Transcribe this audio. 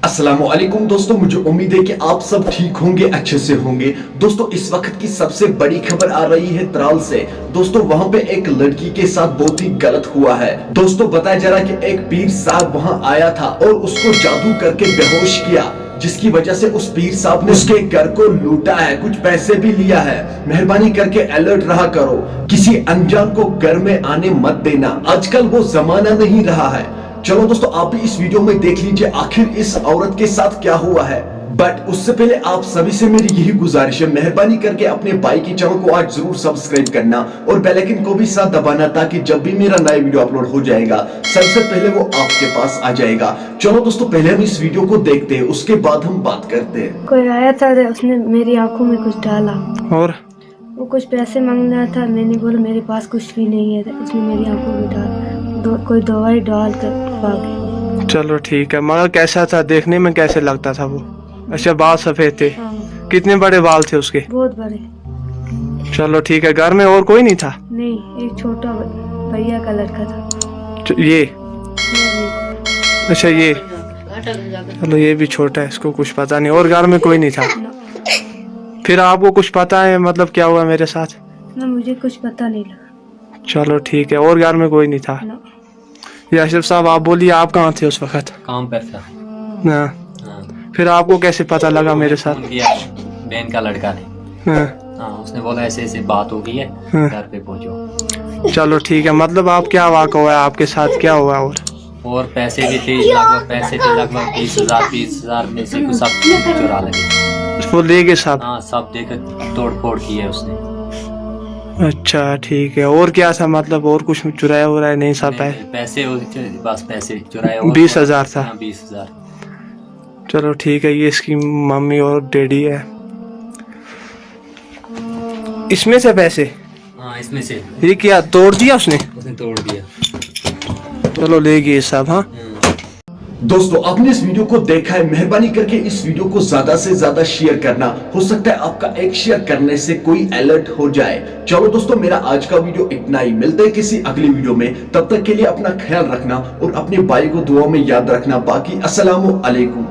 अस्सलाम वालेकुम दोस्तों, मुझे उम्मीद है कि आप सब ठीक होंगे, अच्छे से होंगे। दोस्तों इस वक्त की सबसे बड़ी खबर आ रही है त्राल से। दोस्तों वहां पे एक लड़की के साथ बहुत ही गलत हुआ है। दोस्तों बताया जा रहा है कि एक पीर साहब वहां आया था और उसको जादू करके बेहोश किया, जिसकी वजह से उस पीर साहब ने उसके घर को लूटा है, कुछ पैसे भी लिया है। मेहरबानी करके अलर्ट रहा करो, किसी अनजान को घर में आने मत देना, आजकल वो जमाना नहीं रहा है। चलो दोस्तों आप भी इस वीडियो में देख लीजिए आखिर इस औरत के साथ क्या हुआ है। बट उससे पहले आप सभी से मेरी यही गुजारिश है, मेहरबानी करके अपने भाई के चैनल को आज जरूर सब्सक्राइब करना और बेल आइकन को भी साथ दबाना, ताकि जब भी मेरा नया वीडियो अपलोड हो जाएगा सबसे पहले वो आपके पास आ जाएगा। चलो दोस्तों पहले हम इस वीडियो को देखते हैं, उसके बाद हम बात करते हैं। कोई आया था, उसने मेरी आंखों में कुछ डाला और वो कुछ पैसे मांग रहा था। मैंने बोला मेरे पास कुछ भी नहीं है, उसने मेरी आंखों में कोई दवाई डाल कर भाग गया। चलो ठीक है। मगर कैसा था देखने में, कैसे लगता था वो? अच्छा बाल सफेद थे? हाँ, कितने बड़े बाल थे उसके? बहुत बड़े। चलो ठीक है। घर में और कोई नहीं था? नहीं, एक छोटा भैया का लड़का था। ये नहीं, अच्छा ये चलो ये भी छोटा है, इसको कुछ पता नहीं। और घर में कोई नहीं था? फिर आपको कुछ पता है मतलब क्या हुआ मेरे साथ? ना मुझे कुछ पता नहीं लगा। चलो ठीक है। और घर में कोई नहीं था? ना। ये अशरफ साहब आप बोलिए, आप कहाँ थे उस वक्त? काम पर था। हाँ। हाँ। फिर आपको कैसे पता लगा मेरे साथ? फोन किया बहन का लड़का ने। हाँ। हाँ, उसने बोला ऐसे ऐसे बात हो गई है, हाँ। घर पे पहुंचो। चलो ठीक है। मतलब आप क्या वाक़ा हुआ है, आपके साथ क्या हुआ? और पैसे भी थे लगभग 20,000 में से कुछ सब चुरा लगे। वो ले गए साहब? हाँ, सब देकर तोड़ फोड़ की है उसने। अच्छा ठीक है। और क्या था मतलब, और कुछ चुराया हो रहा है? नहीं साहब है पैसे बस पैसे चुराए। 20,000 था? हाँ, 20,000। चलो ठीक है। ये इसकी मम्मी और डैडी है। इसमें से पैसे? हाँ, इसमें से ये क्या तोड़ दिया उसने तोड़ दिया। चलो ले गए साहब। हाँ दोस्तों आपने इस वीडियो को देखा है, मेहरबानी करके इस वीडियो को ज्यादा से ज्यादा शेयर करना, हो सकता है आपका एक शेयर करने से कोई अलर्ट हो जाए। चलो दोस्तों मेरा आज का वीडियो इतना ही, मिलते हैं किसी अगली वीडियो में। तब तक के लिए अपना ख्याल रखना और अपने भाई को दुआ में याद रखना। बाकी अस्सलामु अलैकुम।